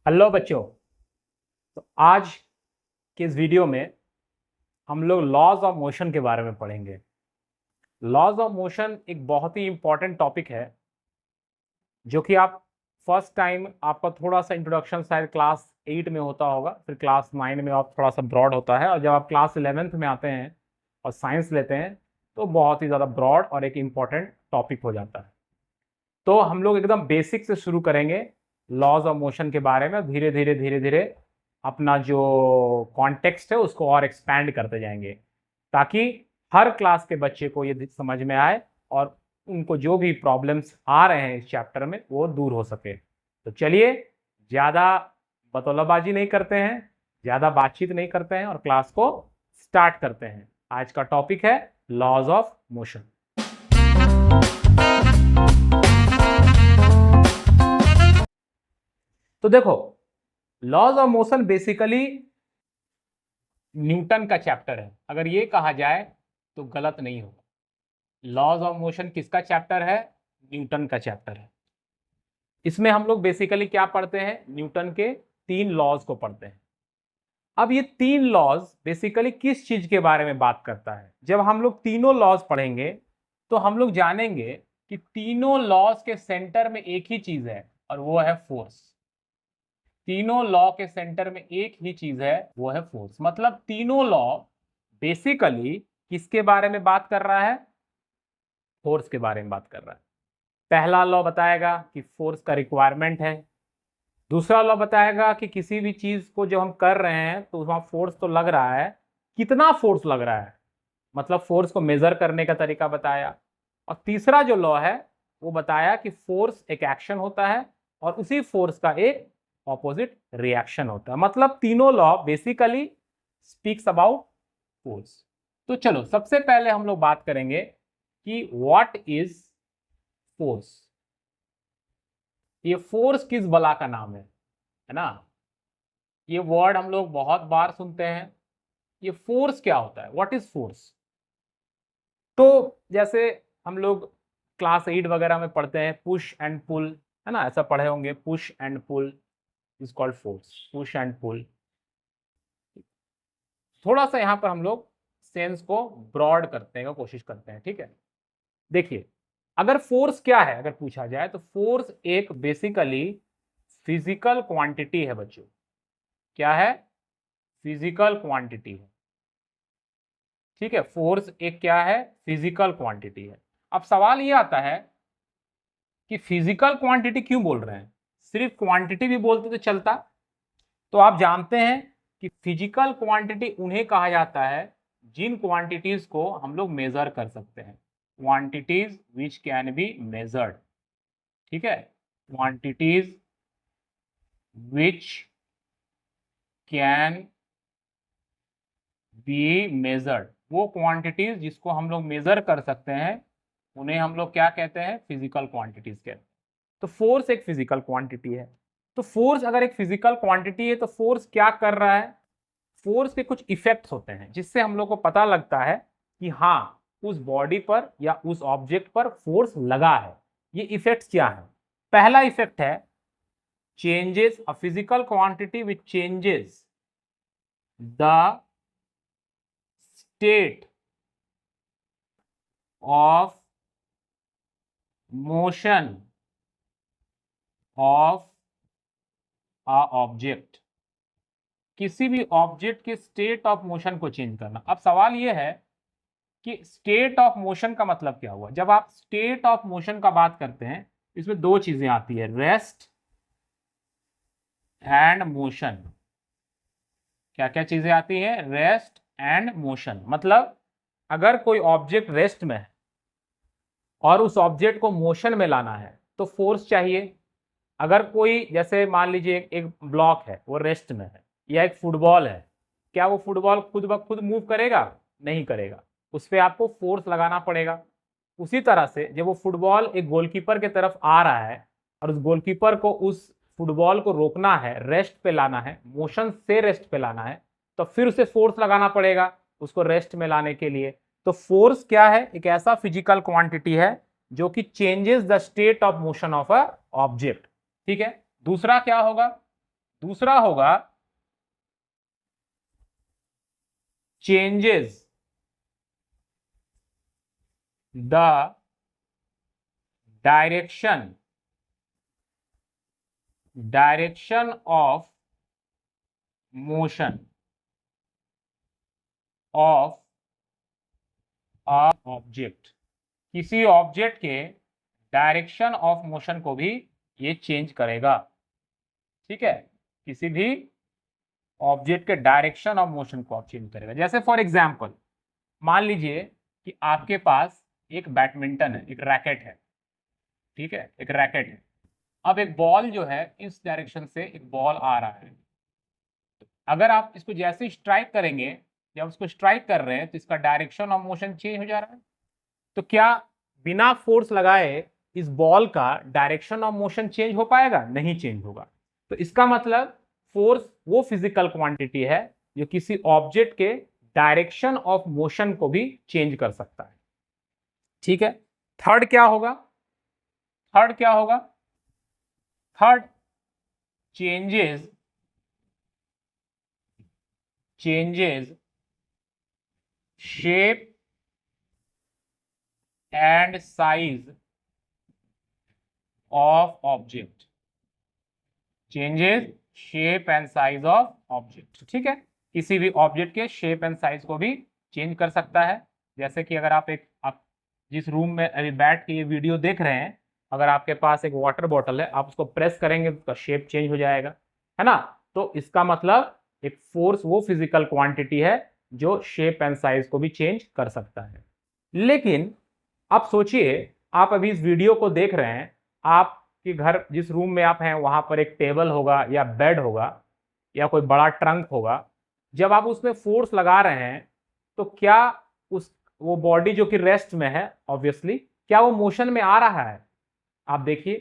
Hello बच्चों। तो आज के इस वीडियो में हम लोग लॉज ऑफ मोशन के बारे में पढ़ेंगे। लॉज ऑफ मोशन एक बहुत ही इंपॉर्टेंट टॉपिक है जो कि आप फर्स्ट टाइम आपका थोड़ा सा इंट्रोडक्शन शायद क्लास 8 में होता होगा, फिर क्लास 9 में आप थोड़ा सा ब्रॉड होता है, और जब आप क्लास 11th में आते हैं और साइंस लेते हैं तो बहुत ही ज़्यादा ब्रॉड और एक इम्पॉर्टेंट टॉपिक हो जाता है। तो हम लोग एकदम बेसिक से शुरू करेंगे लॉज ऑफ मोशन के बारे में। धीरे धीरे धीरे धीरे अपना जो कॉन्टेक्स्ट है उसको और एक्सपैंड करते जाएंगे ताकि हर क्लास के बच्चे को ये समझ में आए और उनको जो भी प्रॉब्लम्स आ रहे हैं इस चैप्टर में वो दूर हो सके। तो चलिए, ज़्यादा बतौलाबाजी नहीं करते हैं, ज़्यादा बातचीत नहीं करते हैं और क्लास को स्टार्ट करते हैं। आज का टॉपिक है लॉज ऑफ मोशन। तो देखो, laws of motion basically Newton का चैप्टर है। अगर ये कहा जाए तो गलत नहीं होगा। लॉज ऑफ मोशन किसका चैप्टर है? न्यूटन का चैप्टर है। इसमें हम लोग बेसिकली क्या पढ़ते हैं? न्यूटन के 3 लॉज को पढ़ते हैं। अब ये 3 लॉज बेसिकली किस चीज के बारे में बात करता है? जब हम लोग तीनों लॉज पढ़ेंगे तो हम लोग जानेंगे कि तीनों लॉज के सेंटर में एक ही चीज है और वो है फोर्स। तीनों लॉ के सेंटर में एक ही चीज है, वो है फोर्स। मतलब तीनों लॉ बेसिकली किसके बारे में बात कर रहा है? फोर्स के बारे में बात कर रहा है। पहला लॉ बताएगा कि फोर्स का रिक्वायरमेंट है। दूसरा लॉ बताएगा कि किसी भी चीज को जब हम कर रहे हैं तो वहां फोर्स तो लग रहा है, कितना फोर्स लग रहा है, मतलब फोर्स को मेजर करने का तरीका बताया। और तीसरा जो लॉ है वो बताया कि फोर्स एक एक्शन होता है और उसी फोर्स का एक ऑपोजिट रिएक्शन होता है। मतलब तीनों law basically speaks about force. तो चलो, सबसे पहले हम लोग बात करेंगे कि व्हाट इज फोर्स। ये फोर्स किस बला का नाम है ना? ये वर्ड हम लोग बहुत बार सुनते हैं। ये फोर्स क्या होता है? What is force? तो जैसे हम लोग क्लास 8 वगैरह में पढ़ते हैं पुश एंड पुल, है ना? ऐसा पढ़े होंगे, push and pull is called force. Push and pull. थोड़ा सा यहाँ पर हम लोग सेंस को ब्रॉड करने का कोशिश करते हैं, ठीक है? देखिए, अगर फोर्स क्या है अगर पूछा जाए तो फोर्स एक बेसिकली फिजिकल क्वांटिटी है बच्चों। क्या है? फिजिकल क्वांटिटी है। ठीक है, फोर्स एक क्या है? फिजिकल क्वांटिटी है। अब सवाल ये आता है कि फिजिकल क्वांटिटी क्यों बोल रहे हैं? सिर्फ क्वांटिटी भी बोलते तो चलता। तो आप जानते हैं कि फिजिकल क्वांटिटी उन्हें कहा जाता है जिन क्वांटिटीज को हम लोग मेजर कर सकते हैं। Quantities which can be measured. ठीक है, quantities which can be measured. वो क्वांटिटीज जिसको हम लोग मेजर कर सकते हैं उन्हें हम लोग क्या कहते हैं? फिजिकल क्वांटिटीज कहते हैं। तो फोर्स एक फिजिकल क्वांटिटी है। तो फोर्स अगर एक फिजिकल क्वांटिटी है तो फोर्स क्या कर रहा है? फोर्स के कुछ इफेक्ट्स होते हैं जिससे हम लोग को पता लगता है कि हाँ, उस बॉडी पर या उस ऑब्जेक्ट पर फोर्स लगा है। ये इफेक्ट्स क्या है? पहला इफेक्ट है changes, a physical quantity which changes the state of motion of a object. किसी भी ऑब्जेक्ट के स्टेट ऑफ मोशन को चेंज करना। अब सवाल यह है कि स्टेट ऑफ मोशन का मतलब क्या हुआ? जब आप स्टेट ऑफ मोशन का बात करते हैं इसमें दो चीजें आती है, रेस्ट एंड मोशन। क्या क्या चीजें आती हैं? Rest and motion. मतलब अगर कोई ऑब्जेक्ट रेस्ट में है और उस ऑब्जेक्ट को मोशन में लाना है तो फोर्स चाहिए। अगर कोई, जैसे मान लीजिए एक ब्लॉक है वो रेस्ट में है, या एक फुटबॉल है, क्या वो फुटबॉल खुद ब खुद मूव करेगा? नहीं करेगा, उस पर आपको फोर्स लगाना पड़ेगा। उसी तरह से जब वो फुटबॉल एक गोलकीपर के तरफ आ रहा है और उस गोलकीपर को उस फुटबॉल को रोकना है, रेस्ट पे लाना है, मोशन से रेस्ट पे लाना है, तो फिर उसे फोर्स लगाना पड़ेगा उसको रेस्ट में लाने के लिए। तो फोर्स क्या है? एक ऐसा फिजिकल क्वांटिटी है जो कि changes the state of motion of a object. ठीक है। दूसरा क्या होगा? दूसरा होगा changes the direction of motion of a object. किसी ऑब्जेक्ट के डायरेक्शन ऑफ मोशन को भी ये चेंज करेगा। ठीक है, किसी भी ऑब्जेक्ट के डायरेक्शन ऑफ मोशन को आप चेंज करेगा। जैसे फॉर एग्जांपल मान लीजिए कि आपके पास एक बैडमिंटन है, एक रैकेट है। ठीक है, एक रैकेट है। अब एक बॉल जो है इस डायरेक्शन से एक बॉल आ रहा है। अगर आप इसको जैसे स्ट्राइक करेंगे, जब उसको स्ट्राइक कर रहे हैं तो इसका डायरेक्शन ऑफ मोशन चेंज हो जा रहा है। तो क्या बिना फोर्स लगाए इस बॉल का डायरेक्शन ऑफ मोशन चेंज हो पाएगा? नहीं चेंज होगा। तो इसका मतलब फोर्स वो फिजिकल क्वांटिटी है जो किसी ऑब्जेक्ट के डायरेक्शन ऑफ मोशन को भी चेंज कर सकता है। ठीक है, थर्ड क्या होगा? Third changes shape and size of object. Changes shape and size of object. ठीक है, किसी भी ऑब्जेक्ट के शेप एंड साइज को भी चेंज कर सकता है। जैसे कि अगर आप जिस रूम में अभी बैठ के ये वीडियो देख रहे हैं, अगर आपके पास एक वाटर बॉटल है, आप उसको प्रेस करेंगे तो उसका शेप चेंज हो जाएगा, है ना। तो इसका मतलब एक फोर्स वो फिजिकल क्वांटिटी है जो शेप एंड साइज को भी चेंज कर सकता है। लेकिन आप सोचिए, आप अभी इस वीडियो को देख रहे हैं, आपके घर जिस रूम में आप हैं वहां पर एक टेबल होगा या बेड होगा या कोई बड़ा ट्रंक होगा। जब आप उसमें फोर्स लगा रहे हैं तो क्या वो बॉडी जो कि रेस्ट में है ऑब्वियसली, क्या वो मोशन में आ रहा है? आप देखिए,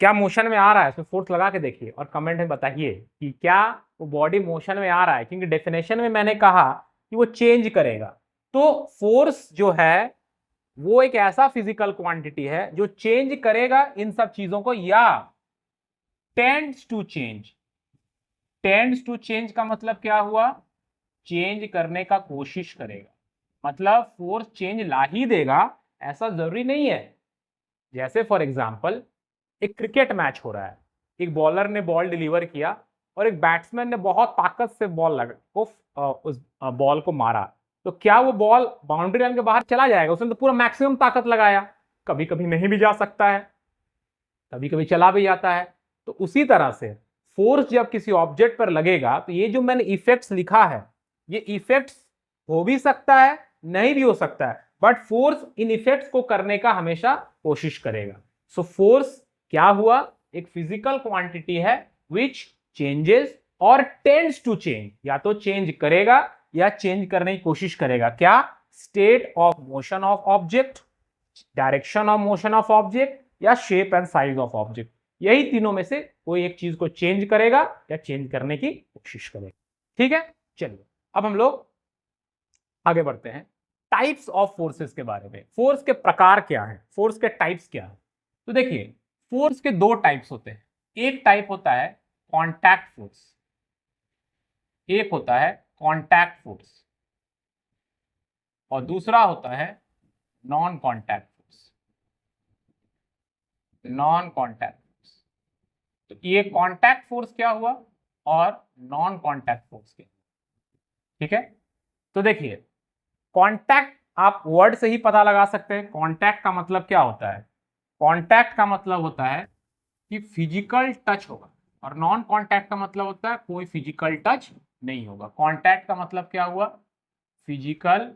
क्या मोशन में आ रहा है? इसमें फोर्स लगा के देखिए और कमेंट में बताइए कि क्या वो बॉडी मोशन में आ रहा है। क्योंकि डेफिनेशन में मैंने कहा कि वो चेंज करेगा। तो फोर्स जो है वो एक ऐसा फिजिकल क्वांटिटी है जो चेंज करेगा इन सब चीजों को, या टेंड्स टू चेंज का मतलब क्या हुआ? चेंज करने का कोशिश करेगा। मतलब फोर्स चेंज ला ही देगा ऐसा जरूरी नहीं है। जैसे फॉर एग्जांपल एक क्रिकेट मैच हो रहा है, एक बॉलर ने बॉल डिलीवर किया और एक बैट्समैन ने बहुत ताकत से उस बॉल को मारा। तो क्या वो बॉल बाउंड्री लाइन के बाहर चला जाएगा? उसने तो पूरा मैक्सिमम ताकत लगाया। कभी कभी नहीं भी जा सकता है, कभी कभी चला भी जाता है। तो उसी तरह से फोर्स जब किसी ऑब्जेक्ट पर लगेगा तो ये जो मैंने इफेक्ट्स लिखा है, ये इफेक्ट्स हो भी सकता है, नहीं भी हो सकता है, बट फोर्स इन इफेक्ट्स को करने का हमेशा कोशिश करेगा। सो फोर्स क्या हुआ? एक फिजिकल क्वांटिटी है विच चेंजेस और टेंड्स टू चेंज। या तो चेंज करेगा या चेंज करने की कोशिश करेगा। क्या? State of motion of object, direction of motion of object, या shape and size of object. यही तीनों में से कोई एक चीज को चेंज करेगा या चेंज करने की कोशिश करेगा। ठीक है, चलिए अब हम लोग आगे बढ़ते हैं टाइप्स ऑफ फोर्सेस के बारे में। फोर्स के प्रकार क्या है, फोर्स के टाइप्स क्या है? तो देखिए, फोर्स के दो टाइप्स होते हैं। एक टाइप होता है कॉन्टैक्ट फोर्स, एक होता है कॉन्टैक्ट फोर्स, और दूसरा होता है non contact force. Non contact force, तो ये कॉन्टैक्ट फोर्स क्या हुआ और नॉन कॉन्टैक्ट फोर्स क्या? ठीक है, तो देखिए कॉन्टैक्ट आप वर्ड से ही पता लगा सकते हैं। कॉन्टैक्ट का मतलब क्या होता है? कॉन्टैक्ट का मतलब होता है कि फिजिकल टच होगा, और नॉन कॉन्टैक्ट का मतलब होता है कोई फिजिकल टच नहीं होगा। कॉन्टैक्ट का मतलब क्या हुआ? फिजिकल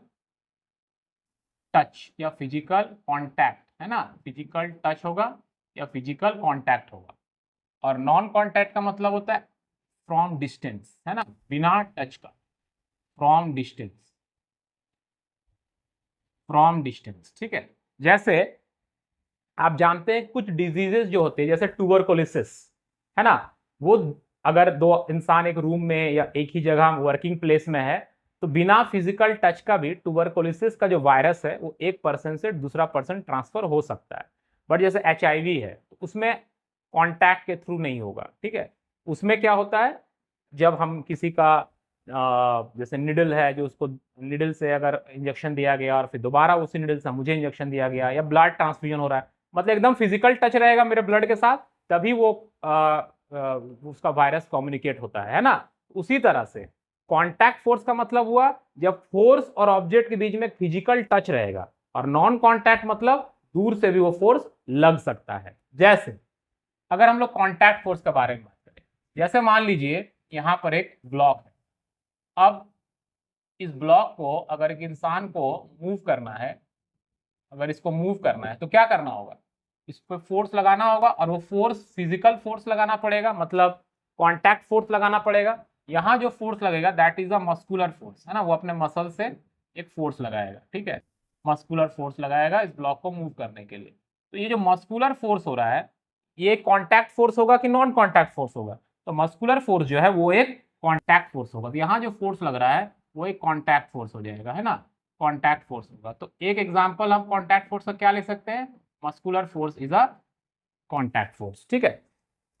टच या फिजिकल कॉन्टैक्ट, है ना। फिजिकल टच होगा या फिजिकल कॉन्टैक्ट होगा। और नॉन कॉन्टैक्ट का मतलब होता है फ्रॉम डिस्टेंस, है ना, बिना टच का, फ्रॉम डिस्टेंस। ठीक है, जैसे आप जानते हैं कुछ डिजीजेस जो होते हैं जैसे ट्यूबरकुलोसिस, है ना, वो अगर दो इंसान एक रूम में या एक ही जगह वर्किंग प्लेस में है तो बिना फिजिकल टच का भी ट्यूबरकुलोसिस का जो वायरस है वो एक पर्सन से दूसरा पर्सन ट्रांसफर हो सकता है। बट जैसे HIV है तो उसमें कॉन्टैक्ट के थ्रू नहीं होगा। ठीक है, उसमें क्या होता है, जब हम किसी का जैसे निडल है, जो उसको निडल से अगर इंजेक्शन दिया गया और फिर दोबारा उसी निडल से मुझे इंजेक्शन दिया गया, या ब्लड ट्रांसफ्यूजन हो रहा है, मतलब एकदम फिजिकल टच रहेगा मेरे ब्लड के साथ, तभी वो उसका वायरस कम्युनिकेट होता है ना। उसी तरह से कॉन्टैक्ट फोर्स का मतलब हुआ जब फोर्स और ऑब्जेक्ट के बीच में फिजिकल टच रहेगा, और नॉन कॉन्टैक्ट मतलब दूर से भी वो फोर्स लग सकता है। जैसे अगर हम लोग कॉन्टैक्ट फोर्स के बारे में बात करें, जैसे मान लीजिए यहां पर एक ब्लॉक है, अब इस ब्लॉक को अगर एक इंसान को मूव करना है, अगर इसको मूव करना है तो क्या करना होगा, इस पर फोर्स लगाना होगा, और वो फोर्स फिजिकल फोर्स लगाना पड़ेगा, मतलब कॉन्टैक्ट फोर्स लगाना पड़ेगा। यहाँ जो फोर्स लगेगा that is a muscular force, है ना, वो अपने मसल से एक फोर्स लगाएगा, ठीक है, मस्कुलर फोर्स लगाएगा इस ब्लॉक को मूव करने के लिए। तो ये जो मस्कुलर फोर्स हो रहा है, ये कॉन्टैक्ट फोर्स होगा कि नॉन कॉन्टैक्ट फोर्स होगा, तो मस्कुलर फोर्स जो है वो एक कॉन्टैक्ट फोर्स होगा। तो यहाँ जो फोर्स लग रहा है वो एक कॉन्टैक्ट फोर्स हो जाएगा, है ना, कॉन्टैक्ट फोर्स होगा। तो एक एग्जांपल हम कॉन्टैक्ट फोर्स का क्या ले सकते हैं, muscular force is a contact force, ठीक है।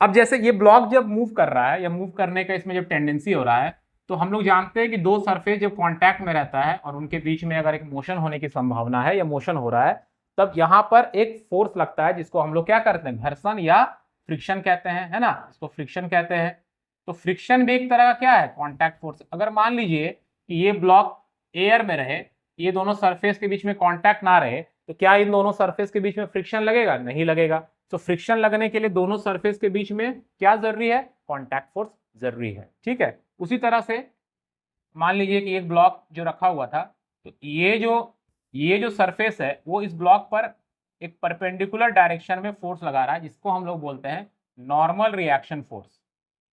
अब जैसे ये ब्लॉक जब मूव कर रहा है, या मूव करने का इसमें जब टेंडेंसी हो रहा है, तो हम लोग जानते हैं कि दो सरफेस जब कांटेक्ट में रहता है और उनके बीच में अगर एक मोशन होने की संभावना है या मोशन हो रहा है, तब यहाँ पर एक फोर्स लगता है जिसको हम लोग क्या करते हैं, घर्षण या फ्रिक्शन कहते हैं, है ना, इसको फ्रिक्शन कहते हैं। तो फ्रिक्शन भी एक तरह का क्या है, कॉन्टैक्ट फोर्स। अगर मान लीजिए कि ये ब्लॉक एयर में रहे, ये दोनों सरफेस के बीच में कॉन्टैक्ट ना रहे, तो क्या इन दोनों सरफेस के बीच में फ्रिक्शन लगेगा, नहीं लगेगा। तो फ्रिक्शन लगने के लिए दोनों सरफेस के बीच में क्या जरूरी है, कॉन्टैक्ट फोर्स जरूरी है, ठीक है। उसी तरह से मान लीजिए कि एक ब्लॉक जो रखा हुआ था, तो ये जो सरफेस है वो इस ब्लॉक पर एक परपेंडिकुलर डायरेक्शन में फोर्स लगा रहा है, जिसको हम लोग बोलते हैं normal reaction force,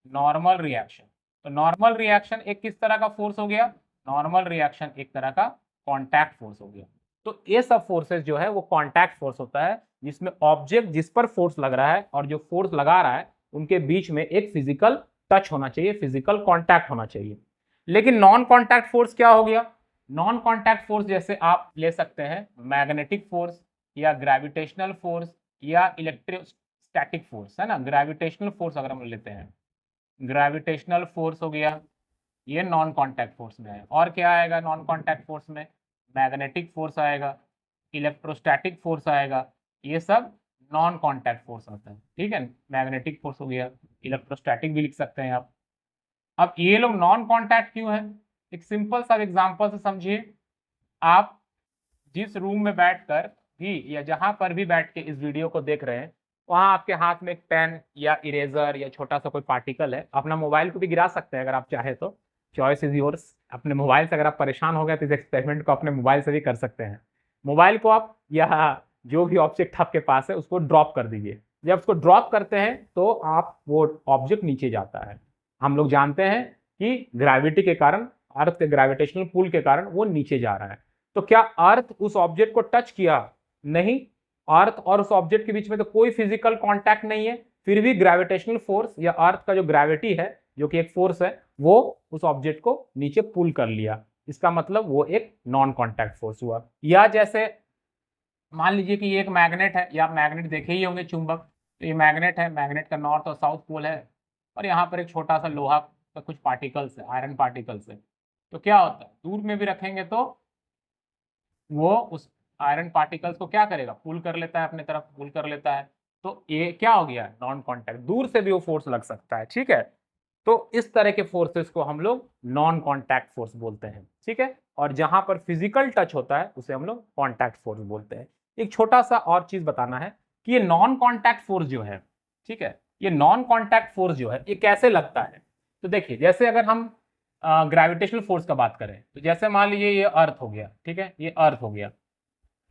normal reaction. तो नॉर्मल रिएक्शन एक किस तरह का फोर्स हो गया, नॉर्मल रिएक्शन एक तरह का कॉन्टैक्ट फोर्स हो गया। तो ये सब फोर्सेस जो है वो कॉन्टैक्ट फोर्स होता है, जिसमें ऑब्जेक्ट जिस पर फोर्स लग रहा है और जो फोर्स लगा रहा है उनके बीच में एक फिजिकल टच होना चाहिए, फिजिकल कॉन्टैक्ट होना चाहिए। लेकिन नॉन कॉन्टैक्ट फोर्स क्या हो गया, नॉन कॉन्टैक्ट फोर्स जैसे आप ले सकते हैं मैग्नेटिक फोर्स, या ग्रेविटेशनल फोर्स, या इलेक्ट्रोस्टैटिक फोर्स, है ना। ग्रेविटेशनल फोर्स अगर हम लेते हैं, ग्रेविटेशनल फोर्स हो गया, ये नॉन कॉन्टैक्ट फोर्स में है। और क्या आएगा नॉन कॉन्टैक्ट फोर्स में, मैग्नेटिक फोर्स आएगा, इलेक्ट्रोस्टैटिक फोर्स आएगा, ये सब नॉन कॉन्टैक्ट फोर्स आता है, ठीक है। मैग्नेटिक फोर्स हो गया, इलेक्ट्रोस्टैटिक भी लिख सकते हैं आप। अब ये लोग नॉन कॉन्टैक्ट क्यों है, एक सिंपल सा एग्जांपल से समझिए। आप जिस रूम में बैठकर भी, या जहां पर भी बैठ के इस वीडियो को देख रहे हैं, वहां आपके हाथ में एक पेन या इरेजर या छोटा सा कोई पार्टिकल है, अपना मोबाइल को भी गिरा सकते हैं अगर आप चाहे तो, चॉइस इज योर्स। अपने मोबाइल से अगर आप परेशान हो गए तो इस एक्सपेरिमेंट को अपने मोबाइल से भी कर सकते हैं। मोबाइल को आप या जो भी ऑब्जेक्ट आपके पास है उसको ड्रॉप कर दीजिए। जब उसको ड्रॉप करते हैं तो आप वो ऑब्जेक्ट नीचे जाता है। हम लोग जानते हैं कि ग्रेविटी के कारण, अर्थ के ग्रेविटेशनल पुल के कारण वो नीचे जा रहा है। तो क्या अर्थ उस ऑब्जेक्ट को टच किया, नहीं, अर्थ और उस ऑब्जेक्ट के बीच में तो कोई फिजिकल कांटेक्ट नहीं है, फिर भी ग्रेविटेशनल फोर्स या अर्थ का जो ग्रेविटी है, जो कि एक फोर्स है, वो उस ऑब्जेक्ट को नीचे पुल कर लिया। इसका मतलब वो एक नॉन कांटेक्ट फोर्स हुआ। या जैसे मान लीजिए कि ये एक मैग्नेट है, या आप मैग्नेट देखे ही होंगे, चुंबक। तो ये मैग्नेट है, मैग्नेट का नॉर्थ और साउथ पोल है, और यहाँ पर एक छोटा सा लोहा का कुछ पार्टिकल्स है, आयरन पार्टिकल्स है। तो क्या होता है, दूर में भी रखेंगे तो वो उस आयरन पार्टिकल्स को क्या करेगा, पुल कर लेता है, अपने तरफ पुल कर लेता है। तो ये क्या हो गया, नॉन कॉन्टैक्ट, दूर से भी वो फोर्स लग सकता है, ठीक है। तो इस तरह के फोर्सेस को हम लोग नॉन कॉन्टैक्ट फोर्स बोलते हैं, ठीक है। और जहां पर फिजिकल टच होता है उसे हम लोग कॉन्टैक्ट फोर्स बोलते हैं। एक छोटा सा और चीज बताना है कि ये नॉन कॉन्टैक्ट फोर्स जो है, ठीक है, ये नॉन कॉन्टैक्ट फोर्स जो है ये कैसे लगता है। तो देखिए, जैसे अगर हम ग्रेविटेशनल फोर्स का बात करें, तो जैसे मान लीजिए ये अर्थ हो गया, ठीक है, ये अर्थ हो गया,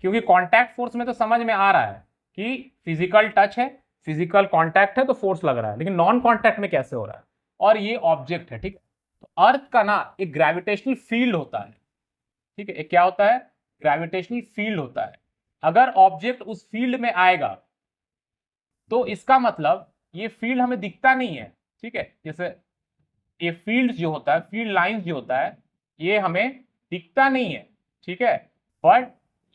क्योंकि कांटेक्ट फोर्स में तो समझ में आ रहा है कि फिजिकल टच है, फिजिकल कांटेक्ट है तो फोर्स लग रहा है, लेकिन नॉन कांटेक्ट में कैसे हो रहा है, और ये ऑब्जेक्ट है, ठीक है। तो अर्थ का ना एक ग्रेविटेशनल फील्ड होता है, ठीक है, एक क्या होता है, ग्रेविटेशनल फील्ड होता है। अगर ऑब्जेक्ट उस फील्ड में आएगा तो इसका मतलब ये फील्ड हमें दिखता नहीं है, ठीक है। जैसे ये फील्ड जो होता है, फील्ड लाइंस जो होता है, ये हमें दिखता नहीं है, ठीक है, बट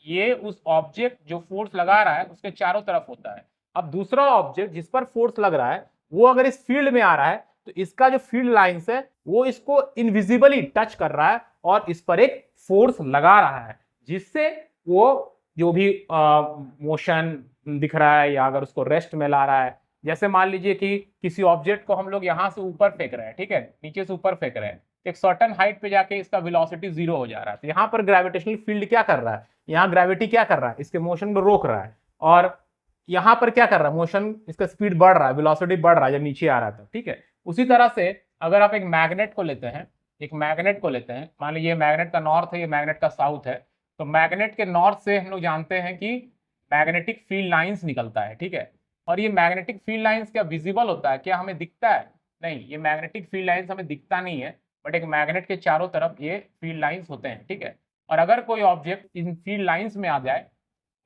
ये उस ऑब्जेक्ट जो फोर्स लगा रहा है उसके चारों तरफ होता है। अब दूसरा ऑब्जेक्ट जिस पर फोर्स लग रहा है वो अगर इस फील्ड में आ रहा है तो इसका जो फील्ड लाइंस है वो इसको इनविजिबली टच कर रहा है और इस पर एक फोर्स लगा रहा है, जिससे वो जो भी मोशन दिख रहा है या अगर उसको रेस्ट में ला रहा है, जैसे मान लीजिए कि किसी ऑब्जेक्ट को हम लोग यहां से ऊपर फेंक रहे हैं, ठीक है, नीचे से ऊपर फेंक रहे हैं, एक सर्टेन हाइट पे जाके इसका वेलोसिटी 0 हो जा रहा है, तो यहाँ पर ग्रेविटेशनल फील्ड क्या कर रहा है, यहाँ ग्रेविटी क्या कर रहा है, इसके मोशन को रोक रहा है, और यहाँ पर क्या कर रहा है, मोशन, इसका स्पीड बढ़ रहा है, वेलोसिटी बढ़ रहा है जब नीचे आ रहा था, ठीक है। उसी तरह से अगर आप एक मैग्नेट को लेते हैं, एक मैग्नेट को लेते हैं, मान लीजिए मैग्नेट का नॉर्थ है, ये मैग्नेट का साउथ है, तो मैग्नेट के नॉर्थ से हम लोग जानते हैं कि मैग्नेटिक फील्ड लाइंस निकलता है, ठीक है। और ये मैग्नेटिक फील्ड लाइंस क्या विजिबल होता है, क्या हमें दिखता है? नहीं, ये मैग्नेटिक फील्ड लाइंस हमें दिखता नहीं है, बट एक मैग्नेट के चारों तरफ ये फील्ड लाइंस होते हैं, ठीक है। और अगर कोई ऑब्जेक्ट इन फील्ड लाइंस में आ जाए,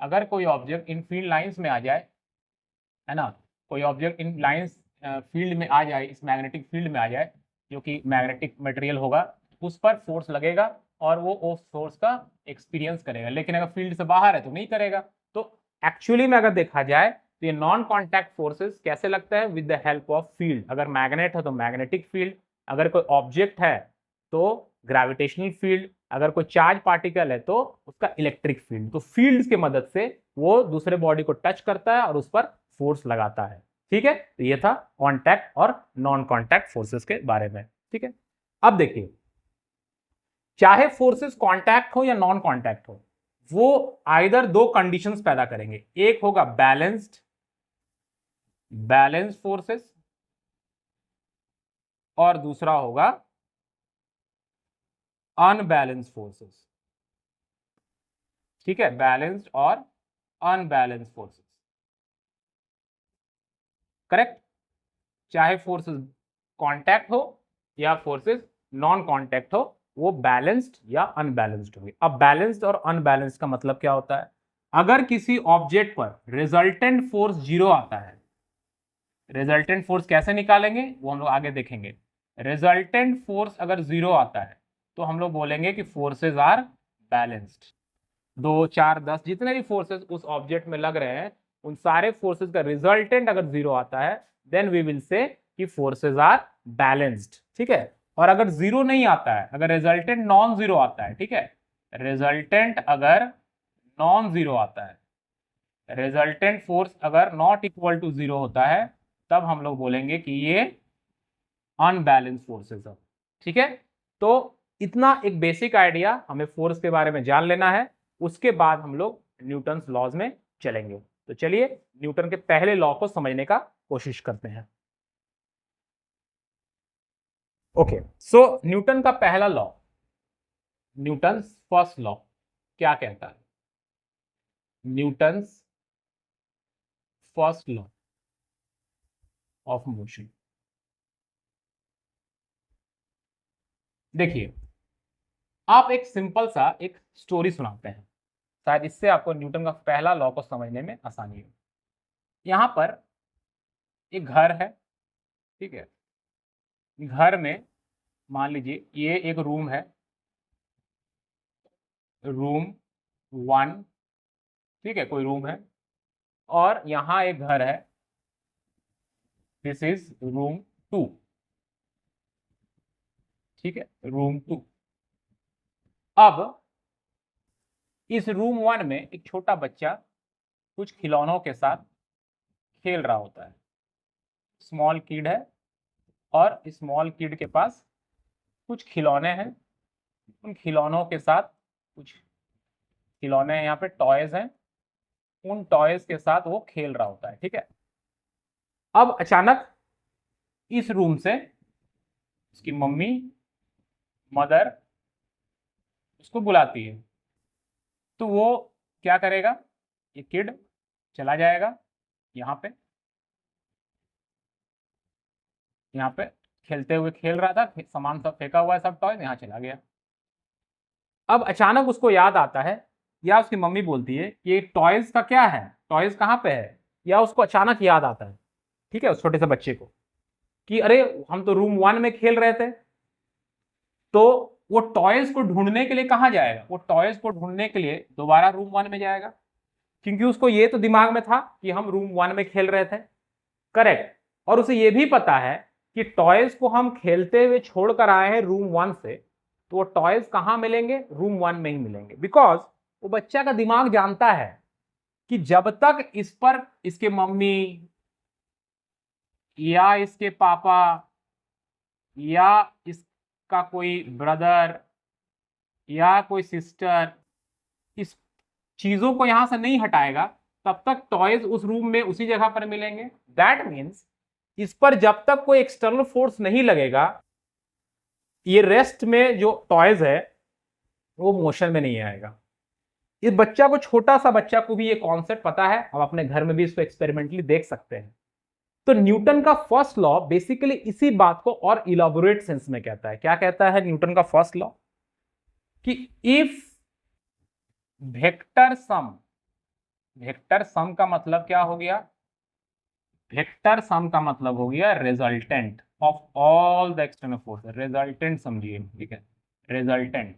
अगर कोई ऑब्जेक्ट इन फील्ड लाइंस में आ जाए, है ना, कोई ऑब्जेक्ट इन लाइंस फील्ड में आ जाए, इस मैग्नेटिक फील्ड में आ जाए, जो कि मैग्नेटिक मटेरियल होगा, उस पर फोर्स लगेगा और वो उस फोर्स का एक्सपीरियंस करेगा, लेकिन अगर फील्ड से बाहर है तो नहीं करेगा। तो एक्चुअली में अगर देखा जाए तो ये नॉन कॉन्टैक्ट फोर्सेस कैसे लगता है, with the help of field. अगर मैग्नेट है तो मैग्नेटिक फील्ड, अगर कोई ऑब्जेक्ट है तो ग्रेविटेशनल फील्ड, अगर कोई चार्ज पार्टिकल है तो उसका इलेक्ट्रिक फील्ड। तो फील्ड्स की मदद से वो दूसरे बॉडी को टच करता है और उस पर फोर्स लगाता है, ठीक है। तो ये था कॉन्टैक्ट और नॉन कॉन्टैक्ट फोर्सेस के बारे में, ठीक है। अब देखिए, चाहे फोर्सेस कॉन्टैक्ट हो या नॉन कॉन्टैक्ट हो, वो आइदर दो कंडीशंस पैदा करेंगे, एक होगा बैलेंस्ड फोर्सेस और दूसरा होगा अनबैलेंस्ड फोर्सेस, ठीक है, बैलेंस्ड और अनबैलेंस्ड फोर्सेस, करेक्ट। चाहे फोर्सेस कांटेक्ट हो या फोर्सेस नॉन कांटेक्ट हो, वो बैलेंस्ड या अनबैलेंस्ड होगी। अब बैलेंस्ड और अनबैलेंस्ड का मतलब क्या होता है? अगर किसी ऑब्जेक्ट पर रिजल्टेंट फोर्स 0 आता है, रिजल्टेंट फोर्स कैसे निकालेंगे वो हम लोग आगे देखेंगे। रिजल्टेंट फोर्स अगर 0 आता है तो हम लोग बोलेंगे कि फोर्सेस आर बैलेंस्ड। 2, 4, 10 जितने भी फोर्सेस उस ऑब्जेक्ट में लग रहे हैं, उन सारे फोर्सेस का रिजल्टेंट अगर 0 आता है, देन वी विल से कि फोर्सेस आर बैलेंस्ड, ठीक है। और अगर 0 नहीं आता है, अगर रिजल्टेंट नॉन 0 आता है, ठीक है, रिजल्टेंट अगर नॉन 0 आता है, रिजल्टेंट फोर्स अगर नॉट इक्वल टू 0 होता है, तब हम लोग बोलेंगे कि ये अनबैलेंस फोर्सेस है, ठीक है। तो इतना एक बेसिक आइडिया हमें फोर्स के बारे में जान लेना है, उसके बाद हम लोग न्यूटन्स लॉज में चलेंगे। तो चलिए न्यूटन के पहले लॉ को समझने का कोशिश करते हैं। ओके, सो न्यूटन का पहला लॉ, न्यूटन्स फर्स्ट लॉ क्या कहता है? Newton's first law of motion. देखिए, आप एक सिंपल सा एक स्टोरी सुनाते हैं, शायद इससे आपको न्यूटन का पहला लॉ को समझने में आसानी हो। यहां पर एक घर है, ठीक है, घर में मान लीजिए ये एक रूम है, रूम 1, ठीक है, कोई रूम है, और यहां एक घर है, दिस इज रूम 2, ठीक है, रूम 2। अब इस रूम 1 में एक छोटा बच्चा कुछ खिलौनों के साथ खेल रहा होता है, स्मॉल किड है, और स्मॉल किड के पास कुछ खिलौने हैं, उन खिलौनों के साथ कुछ खिलौने यहाँ पे टॉयज हैं, उन टॉयज के साथ वो खेल रहा होता है, ठीक है। अब अचानक इस रूम से उसकी मम्मी, मदर उसको बुलाती है, तो वो क्या करेगा, ये किड चला जाएगा यहाँ पे खेलते हुए खेल रहा था, सामान सब फेंका हुआ है, सब टॉय यहाँ चला गया। अब अचानक उसको याद आता है, या उसकी मम्मी बोलती है कि ये टॉयज का क्या है, टॉयज कहाँ पे है, या उसको अचानक याद आता है, ठीक है, उस छोटे से बच्चे को, कि अरे हम तो रूम 1 में खेल रहे थे। तो वो टॉयज को ढूंढने के लिए कहाँ जाएगा? वो टॉयज को ढूंढने के लिए दोबारा रूम 1 में जाएगा, क्योंकि उसको ये तो दिमाग में था कि हम रूम 1 में खेल रहे थे, करेक्ट। और उसे ये भी पता है कि टॉयज को हम खेलते हुए छोड़कर आए हैं रूम 1 से, तो वो टॉयज कहाँ मिलेंगे? रूम 1 में ही मिलेंगे। बिकॉज वो बच्चा का दिमाग जानता है कि जब तक इस पर इसके मम्मी या इसके पापा या इसका कोई ब्रदर या कोई सिस्टर इस चीजों को यहां से नहीं हटाएगा, तब तक टॉयज उस रूम में उसी जगह पर मिलेंगे। दैट मीन्स इस पर जब तक कोई एक्सटर्नल फोर्स नहीं लगेगा, ये रेस्ट में जो टॉयज है वो मोशन में नहीं आएगा। इस बच्चा को, छोटा सा बच्चा को भी ये कॉन्सेप्ट पता है, हम अपने घर में भी इसको एक्सपेरिमेंटली देख सकते हैं। तो न्यूटन का फर्स्ट लॉ बेसिकली इसी बात को और इलाबोरेट सेंस में कहता है। क्या कहता है न्यूटन का फर्स्ट लॉ? कि इफ वेक्टर सम का मतलब क्या हो गया? वेक्टर सम का मतलब हो गया resultant of all the external forces. Resultant समझिए, ठीक है, resultant.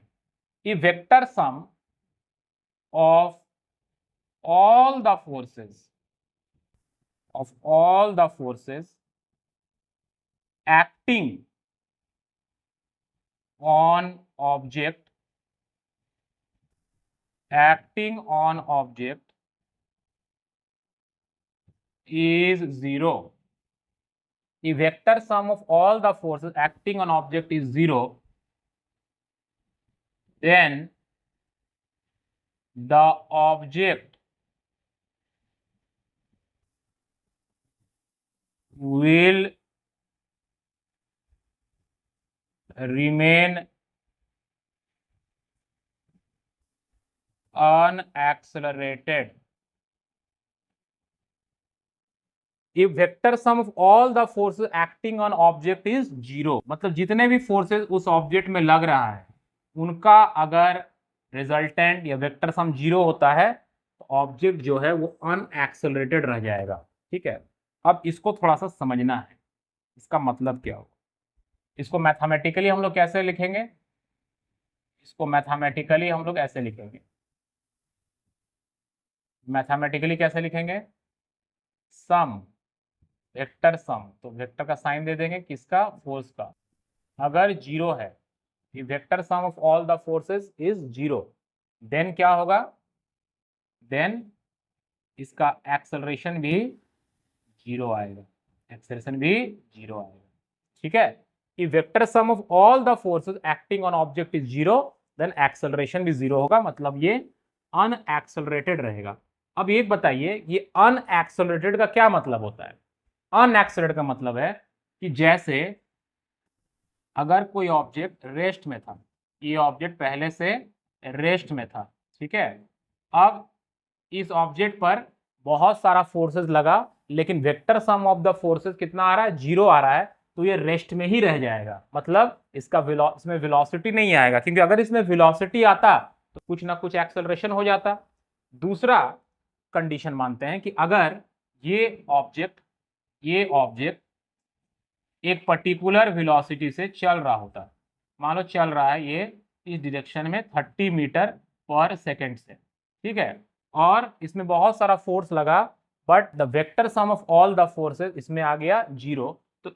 If vector sum of all the forces acting on object is zero. If vector sum of all the forces acting on object is zero, then the object will remain unaccelerated. If vector sum of all the forces acting on object is zero, मतलब जितने भी forces उस object में लग रहा है उनका अगर रिजल्टेंट या वेक्टर सम जीरो होता है तो ऑब्जेक्ट जो है वो अनएक्सेलरेटेड रह जाएगा। ठीक है, अब इसको थोड़ा सा समझना है, इसका मतलब क्या होगा। इसको मैथमेटिकली हम लोग कैसे लिखेंगे? इसको मैथमेटिकली हम लोग ऐसे लिखेंगे। मैथमेटिकली कैसे लिखेंगे? सम, वेक्टर सम, तो वेक्टर का साइन दे देंगे किसका? फोर्स का। अगर जीरो है, vector sum of all the forces is zero, then क्या होगा? देन इसका एक्सेलरेशन भी जीरो आएगा, एक्सेलरेशन भी जीरो आएगा। ठीक है, if vector sum of all the forces acting on object is zero, then acceleration भी जीरो होगा, मतलब ये अनएक्सेलरेटेड रहेगा। अब ये बताइए, ये अनएक्सेलरेटेड का क्या मतलब होता है? अनएक्सेलरेटेड का मतलब है कि जैसे अगर कोई ऑब्जेक्ट रेस्ट में था, ये ऑब्जेक्ट पहले से रेस्ट में था, ठीक है, अब इस ऑब्जेक्ट पर बहुत सारा फोर्सेस लगा, लेकिन vector sum of the forces कितना आ रहा है? जीरो आ रहा है, तो ये रेस्ट में ही रह जाएगा, मतलब इसका इसमें वेलोसिटी नहीं आएगा, क्योंकि अगर इसमें वेलोसिटी आता तो कुछ ना कुछ एक्सेलरेशन हो जाता। दूसरा कंडीशन मानते हैं कि अगर ये ऑब्जेक्ट एक पर्टिकुलर वेलोसिटी से चल रहा होता, मान लो चल रहा है ये इस डायरेक्शन में 30 मीटर पर सेकेंड से, ठीक है, और इसमें बहुत सारा फोर्स लगा, but the vector sum of all the forces इसमें आ गया जीरो, तो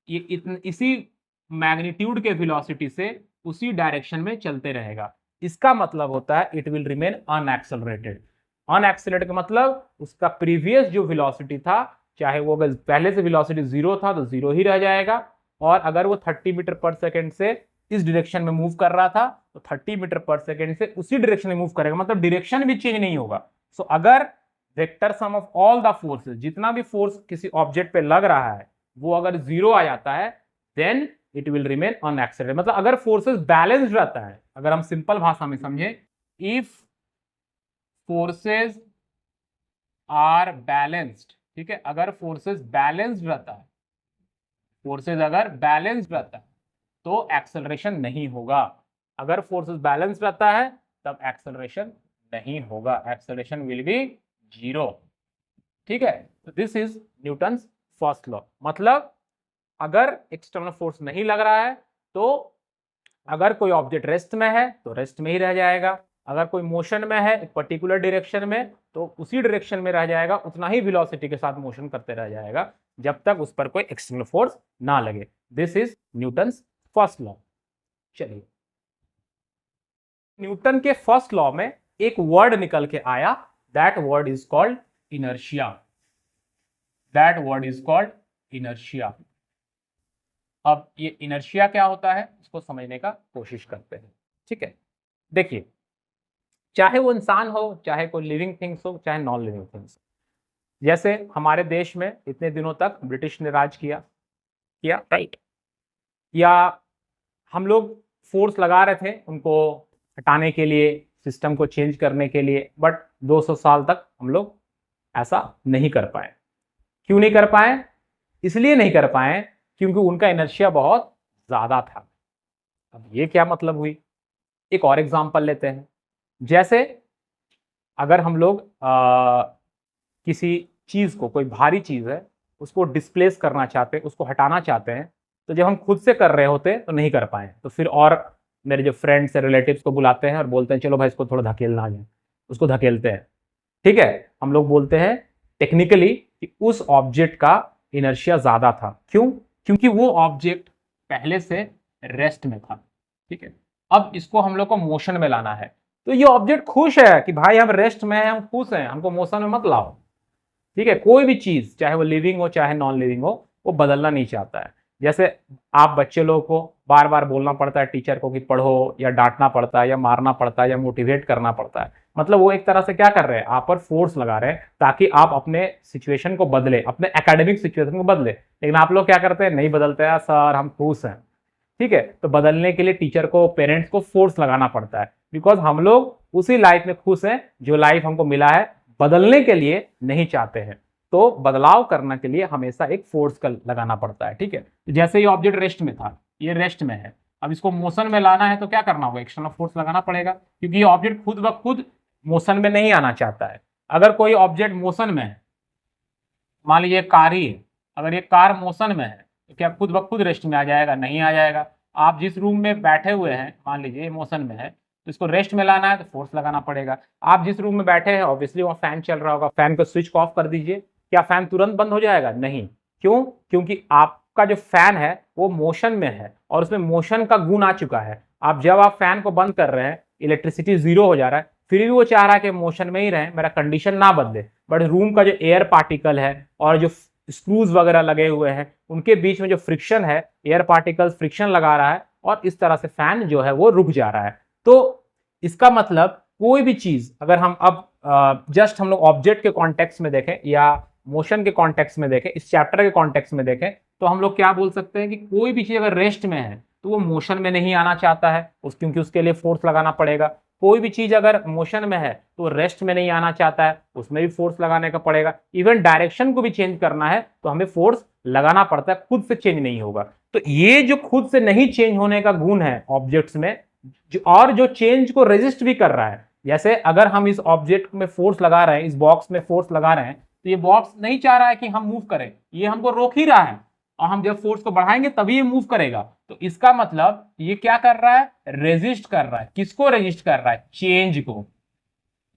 इसी मैग्नीट्यूड के वेलोसिटी से उसी डायरेक्शन में चलते रहेगा। इसका मतलब होता है it will remain unaccelerated. Unaccelerated का मतलब उसका प्रीवियस जो वेलोसिटी था, चाहे वो अगर पहले से वेलोसिटी जीरो था तो जीरो ही रह जाएगा, और अगर वो 30 मीटर पर सेकेंड से इस डायरेक्शन में मूव कर रहा था तो 30 मीटर पर सेकेंड से उसी डायरेक्शन में मूव करेगा, मतलब डायरेक्शन भी चेंज नहीं होगा। सो अगर vector sum of all the forces, जितना भी फोर्स किसी ऑब्जेक्ट पे लग रहा है, वो अगर जीरो आ जाता है, then it will remain unaccelerated. मतलब अगर फोर्सेस बैलेंस्ड रहता है, अगर हम सिंपल भाषा में समझें, इफ फोर्सेस आर बैलेंस्ड, ठीक है, अगर फोर्सेस बैलेंस्ड रहता है, फोर्सेस अगर बैलेंस्ड रहता है तो एक्सेलरेशन नहीं होगा। अगर फोर्सेस बैलेंस्ड रहता है तब एक्सेलरेशन नहीं होगा, एक्सेलरेशन विल बी जीरो। ठीक है, तो this is Newton's first law. मतलब अगर एक्सटर्नल फोर्स नहीं लग रहा है तो अगर कोई ऑब्जेक्ट रेस्ट में है तो रेस्ट में ही रह जाएगा, अगर कोई मोशन में है एक पर्टिकुलर डायरेक्शन में तो उसी डायरेक्शन में रह जाएगा, उतना ही वेलोसिटी के साथ मोशन करते रह जाएगा। जब तक उस पर कोई एक्सटर्नल फोर्स ना लगे। This is Newton's first law. चलिए, न्यूटन के फर्स्ट लॉ में एक वर्ड निकल के आया, that word is called inertia. That word is called inertia. अब ये इनर्शिया क्या होता है इसको समझने का कोशिश करते हैं। ठीक है, देखिए, चाहे वो इंसान हो, चाहे कोई लिविंग थिंग्स हो, चाहे नॉन लिविंग थिंग्स, जैसे हमारे देश में इतने दिनों तक ब्रिटिश ने राज किया राइट, या हम लोग फोर्स लगा रहे थे उनको हटाने के लिए, सिस्टम को चेंज करने के लिए, बट 200 साल तक हम लोग ऐसा नहीं कर पाए। क्यों नहीं कर पाए? इसलिए नहीं कर पाए क्योंकि उनका इनर्शिया बहुत ज्यादा था। अब ये क्या मतलब हुई? एक और एग्जांपल लेते हैं। जैसे अगर हम लोग किसी चीज को, कोई भारी चीज है, उसको डिस्प्लेस करना चाहते हैं, उसको हटाना चाहते हैं, तो जब हम खुद से कर रहे होते तो नहीं कर पाए, तो फिर और मेरे जो फ्रेंड्स है, रिलेटिव्स को बुलाते हैं और बोलते हैं चलो भाई इसको थोड़ा धकेलना आ जाए, उसको धकेलते हैं। ठीक है, हम लोग बोलते हैं टेक्निकली कि उस ऑब्जेक्ट का इनर्शिया ज्यादा था। क्यों? क्योंकि वो ऑब्जेक्ट पहले से रेस्ट में था। ठीक है, अब इसको हम लोग को मोशन में लाना है, तो ये ऑब्जेक्ट खुश है कि भाई हम रेस्ट में हैं, हम खुश हैं, हमको मोशन में मत लाओ। ठीक है, कोई भी चीज, चाहे वो लिविंग हो चाहे नॉन लिविंग हो, वो बदलना नहीं चाहता है। जैसे आप बच्चे लोगों को बार बार बोलना पड़ता है टीचर को कि पढ़ो, या डांटना पड़ता है, या मारना पड़ता है, या मोटिवेट करना पड़ता है, मतलब वो एक तरह से क्या कर रहे हैं, आप पर फोर्स लगा रहे हैं ताकि आप अपने सिचुएशन को बदले, अपने एकेडमिक सिचुएशन को बदले। लेकिन आप लोग क्या करते हैं? नहीं बदलते हैं सर, हम खुश हैं। ठीक है, तो बदलने के लिए टीचर को, पेरेंट्स को फोर्स लगाना पड़ता है, बिकॉज हम लोग उसी लाइफ में खुश हैं जो लाइफ हमको मिला है, बदलने के लिए नहीं चाहते हैं। तो बदलाव करने के लिए हमेशा एक फोर्स का लगाना पड़ता है। ठीक है, जैसे ये ऑब्जेक्ट रेस्ट में था, ये रेस्ट में है, अब इसको मोशन में लाना है तो क्या करना होगा? एक्सटर्नल फोर्स लगाना पड़ेगा, क्योंकि ये ऑब्जेक्ट खुद ब खुद मोशन में नहीं आना चाहता है। अगर कोई ऑब्जेक्ट मोशन में है, मान लीजिए कार ही है, अगर ये कार मोशन में है तो क्या खुद ब खुद रेस्ट में आ जाएगा? नहीं आ जाएगा। आप जिस रूम में बैठे हुए हैं, मान लीजिए मोशन में है, तो इसको रेस्ट में लाना है तो फोर्स लगाना पड़ेगा। आप जिस रूम में बैठे हैं, ऑब्वियसली वहाँ फैन चल रहा होगा, फैन को स्विच ऑफ कर दीजिए, क्या फैन तुरंत बंद हो जाएगा? नहीं। क्यों? क्योंकि आपका जो फैन है वो मोशन में है और उसमें मोशन का गुण आ चुका है। आप जब आप फैन को बंद कर रहे हैं, इलेक्ट्रिसिटी जीरो हो जा रहा है, फिर भी वो चाह रहा है कि मोशन में ही रहे, मेरा कंडीशन ना बदले। बट रूम का जो एयर पार्टिकल है और जो स्क्रूज वगैरह लगे हुए हैं, उनके बीच में जो फ्रिक्शन है, एयर पार्टिकल्स फ्रिक्शन लगा रहा है और इस तरह से फैन जो है वो रुक जा रहा है। तो इसका मतलब कोई भी चीज, अगर हम अब जस्ट हम लोग ऑब्जेक्ट के कॉन्टेक्स्ट में देखें या मोशन के कॉन्टेक्स्ट में देखें, इस चैप्टर के कॉन्टेक्स्ट में देखें, तो हम लोग क्या बोल सकते हैं कि कोई भी चीज अगर रेस्ट में है तो वो मोशन में नहीं आना चाहता है, क्योंकि उसके लिए फोर्स लगाना पड़ेगा। कोई भी चीज अगर मोशन में है तो रेस्ट में नहीं आना चाहता है, उसमें भी फोर्स लगाने का पड़ेगा। इवन डायरेक्शन को भी चेंज करना है तो हमें फोर्स लगाना पड़ता है, खुद से चेंज नहीं होगा। तो ये जो खुद से नहीं चेंज होने का गुण है ऑब्जेक्ट्स में, और जो चेंज को रेजिस्ट भी कर रहा है, जैसे अगर हम इस ऑब्जेक्ट में फोर्स लगा रहे हैं, इस बॉक्स में फोर्स लगा रहे हैं, तो ये बॉक्स नहीं चाह रहा है कि हम मूव करें, ये हमको रोक ही रहा है, और हम जब फोर्स को बढ़ाएंगे तभी ये मूव करेगा। तो इसका मतलब ये क्या कर रहा है? रेजिस्ट कर रहा है। किसको रेजिस्ट कर रहा है? चेंज को।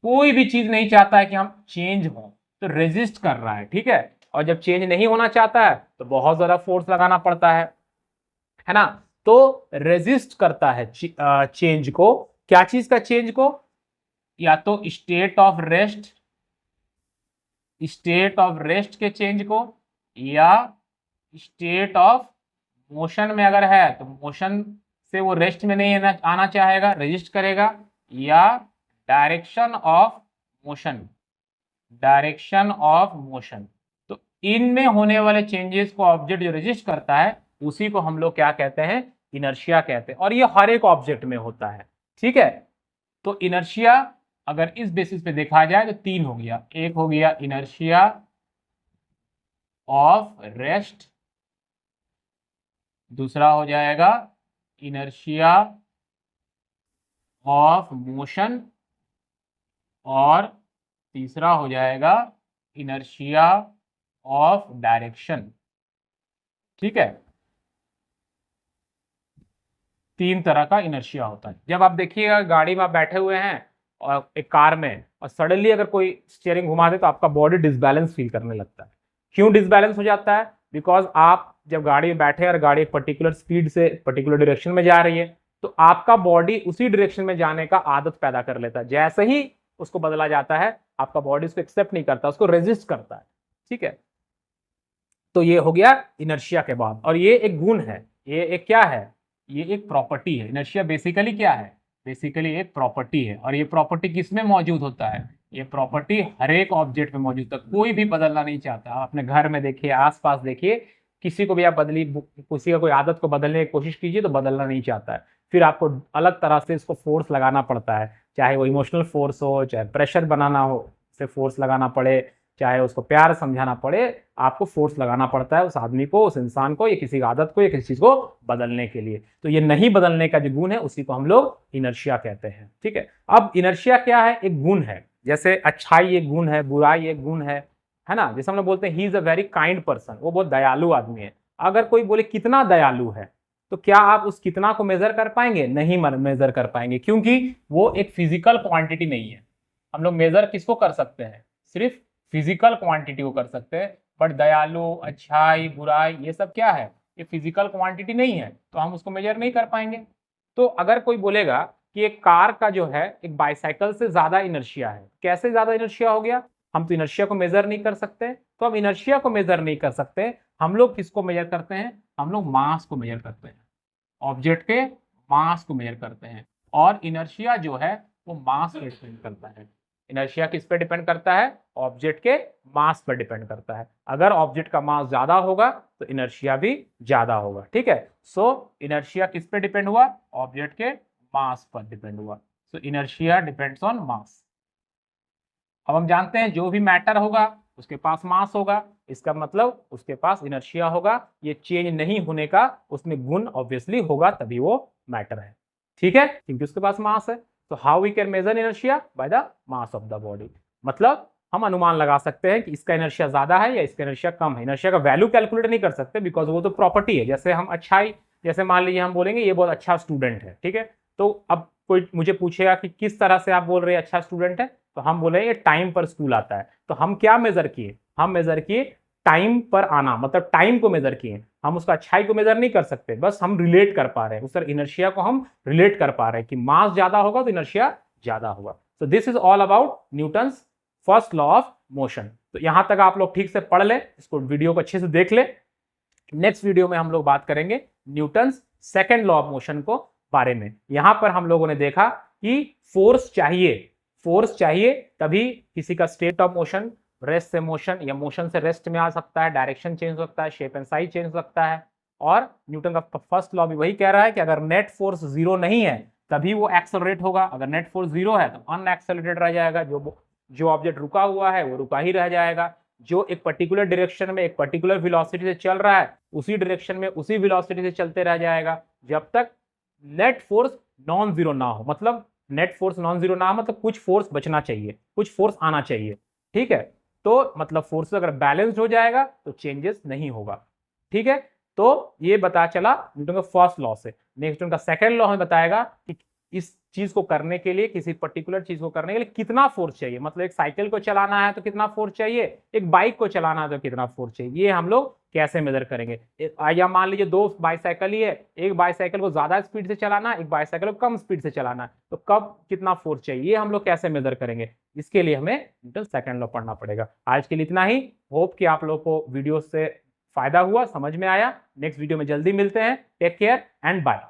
कोई भी चीज नहीं चाहता है कि हम चेंज हो, तो रेजिस्ट कर रहा है। ठीक है, और जब चेंज नहीं होना चाहता है तो बहुत ज्यादा फोर्स लगाना पड़ता है ना। तो रेजिस्ट करता है चेंज को। क्या चीज का चेंज को? या तो स्टेट ऑफ रेस्ट के चेंज को, या स्टेट ऑफ मोशन में अगर है तो मोशन से वो रेस्ट में नहीं आना चाहेगा, रेजिस्ट करेगा, या डायरेक्शन ऑफ मोशन। तो इनमें होने वाले चेंजेस को ऑब्जेक्ट जो रेजिस्ट करता है उसी को हम लोग क्या कहते हैं? इनर्शिया कहते हैं। और ये हर एक ऑब्जेक्ट में होता है। ठीक है, तो इनर्शिया अगर इस बेसिस पे देखा जाए तो तीन हो गया। एक हो गया इनर्शिया ऑफ रेस्ट, दूसरा हो जाएगा इनर्शिया ऑफ मोशन, और तीसरा हो जाएगा इनर्शिया ऑफ डायरेक्शन। ठीक है, तीन तरह का इनर्शिया होता है। जब आप देखिएगा गाड़ी में आप बैठे हुए हैं और एक कार में, और सडनली अगर कोई स्टीयरिंग घुमा दे तो आपका बॉडी डिसबैलेंस फील करने लगता है। क्यों डिसबैलेंस हो जाता है? बिकॉज आप जब गाड़ी में बैठे और गाड़ी एक पर्टिकुलर स्पीड से पर्टिकुलर डायरेक्शन में जा रही है, तो आपका बॉडी उसी डायरेक्शन में जाने का आदत पैदा कर लेता है। जैसे ही उसको बदला जाता है, आपका बॉडी उसको एक्सेप्ट नहीं करता, उसको रेजिस्ट करता है। ठीक है, तो ये हो गया इनर्शिया के बाद। और ये एक गुण है, ये एक क्या है, ये एक प्रॉपर्टी है। इनर्शिया बेसिकली क्या है? बेसिकली एक प्रॉपर्टी है। और ये प्रॉपर्टी किस में मौजूद होता है? ये प्रॉपर्टी हर एक ऑब्जेक्ट में मौजूद है, कोई भी बदलना नहीं चाहता। आप अपने घर में देखिए, आसपास देखिए, किसी को भी आप किसी का कोई आदत को बदलने की कोशिश कीजिए तो बदलना नहीं चाहता है। फिर आपको अलग तरह से इसको फोर्स लगाना पड़ता है, चाहे वो इमोशनल फोर्स हो, चाहे प्रेशर बनाना हो, उसे फोर्स लगाना पड़े, चाहे उसको प्यार समझाना पड़े, आपको फोर्स लगाना पड़ता है उस आदमी को, उस इंसान को, या किसी आदत को, या किसी चीज को बदलने के लिए। तो ये नहीं बदलने का जो गुण है उसी को हम लोग इनर्शिया कहते हैं। ठीक है, अब इनर्शिया क्या है? एक गुण है। जैसे अच्छाई एक गुण है, बुराई एक गुण है ना। जैसे हम लोग बोलते हैं he is a very kind person, वो बहुत दयालु आदमी है। अगर कोई बोले कितना दयालु है, तो क्या आप उस कितना को मेजर कर पाएंगे? नहीं मेजर कर पाएंगे, क्योंकि वो एक फिजिकल क्वांटिटी नहीं है। हम लोग मेजर किसको कर सकते हैं? सिर्फ फिजिकल क्वांटिटी को कर सकते हैं। बट दयालु, अच्छाई, बुराई, ये सब क्या है? ये फिजिकल क्वांटिटी नहीं है, तो हम उसको मेजर नहीं कर पाएंगे। तो अगर कोई बोलेगा कि एक कार का जो है एक बाइसाइकिल से ज्यादा इनर्शिया है, कैसे ज्यादा इनर्शिया हो गया? हम तो इनर्शिया को मेजर नहीं कर सकते। तो हम इनर्शिया को मेजर नहीं कर सकते, हम लोग किसको मेजर करते हैं? हम लोग मास को मेजर करते हैं, ऑब्जेक्ट के मास को मेजर करते हैं। और इनर्शिया जो है वो मास पे डिपेंड करता है। इनर्शिया किस पे डिपेंड करता है? ऑब्जेक्ट के मास पर डिपेंड करता है। अगर ऑब्जेक्ट का मास ज्यादा होगा तो इनर्शिया भी ज्यादा होगा। ठीक है, सो इनर्शिया किस पे डिपेंड हुआ? ऑब्जेक्ट के मास पर डिपेंड हुआ। सो इनर्शिया डिपेंड्स ऑन मास। अब हम जानते हैं जो भी मैटर होगा उसके पास मास होगा, इसका मतलब उसके पास इनर्शिया होगा। ये चेंज नहीं होने का उसमें गुण ऑब्वियसली होगा, तभी वो मैटर है। ठीक है, क्योंकि उसके पास मास है। तो how we can measure inertia? By the mass of the body. मतलब हम अनुमान लगा सकते हैं कि इसका इनर्शिया ज्यादा है या इसका इनर्शिया कम है। इनर्शिया का वैल्यू कैलकुलेट नहीं कर सकते, बिकॉज वो तो प्रॉपर्टी है। जैसे हम अच्छाई, जैसे मान लीजिए हम बोलेंगे ये बहुत अच्छा स्टूडेंट है, ठीक है, तो अब कोई मुझे पूछेगा कि किस तरह से आप बोल रहे हैं अच्छा स्टूडेंट है, तो हम बोलेंगे टाइम पर स्कूल आता है। तो हम क्या मेजर किए? हम मेजर किए टाइम पर आना, मतलब टाइम को मेजर किए। हम उसका अच्छाई को मेजर नहीं कर सकते, बस हम रिलेट कर पा रहे हैं, उस इनर्शिया को हम रिलेट कर पा रहे हैं कि मास ज्यादा होगा तो इनर्शिया ज्यादा होगा। तो this is all about Newton's first law of motion. तो यहां तक आप लोग ठीक से पढ़ ले, इसको वीडियो को अच्छे से देख ले। नेक्स्ट वीडियो में हम लोग बात करेंगे Newton's second law of motion को बारे में। यहां पर हम लोगों ने देखा कि फोर्स चाहिए तभी किसी का स्टेट ऑफ मोशन रेस्ट से मोशन या मोशन से रेस्ट में आ सकता है, डायरेक्शन चेंज हो सकता है, शेप एंड साइज चेंज हो सकता है। और न्यूटन का फर्स्ट लॉ भी वही कह रहा है कि अगर नेट फोर्स जीरो नहीं है तभी वो एक्सेलरेट होगा, अगर नेट फोर्स जीरो है तो अनएक्सेलरेटेड रह जाएगा। जो ऑब्जेक्ट रुका हुआ है वो रुका ही रह जाएगा। जो एक पर्टिकुलर डायरेक्शन में एक पर्टिकुलर वेलोसिटी से चल रहा है उसी डायरेक्शन में उसी वेलोसिटी से चलते रह जाएगा जब तक नेट फोर्स नॉन जीरो ना हो। मतलब नेट फोर्स नॉन जीरो ना हो मतलब कुछ फोर्स बचना चाहिए, कुछ फोर्स आना चाहिए। ठीक है, तो मतलब फोर्स अगर बैलेंस्ड हो जाएगा तो चेंजेस नहीं होगा। ठीक है, तो ये पता चला न्यूटन का फर्स्ट लॉ से। नेक्स्ट उनका सेकंड लॉ हमें बताएगा कि इस चीज को करने के लिए, किसी पर्टिकुलर चीज को करने के लिए कितना फोर्स चाहिए। मतलब एक साइकिल को चलाना है तो कितना फोर्स चाहिए, एक बाइक को चलाना है तो कितना फोर्स चाहिए, ये हम लोग कैसे मेजर करेंगे। या मान लीजिए दो बाइसाइकिल ही है, एक बाइसाइकिल को ज्यादा स्पीड से चलाना, एक बाइसाइकिल को कम स्पीड से चलाना, तो कब कितना फोर्स चाहिए ये हम लोग कैसे मेजर करेंगे। इसके लिए हमें न्यूटन सेकंड लॉ पढ़ना पड़ेगा। आज के लिए इतना ही। होप कि आप लोग को वीडियो से फायदा हुआ, समझ में आया। नेक्स्ट वीडियो में जल्दी मिलते हैं। Take care and bye.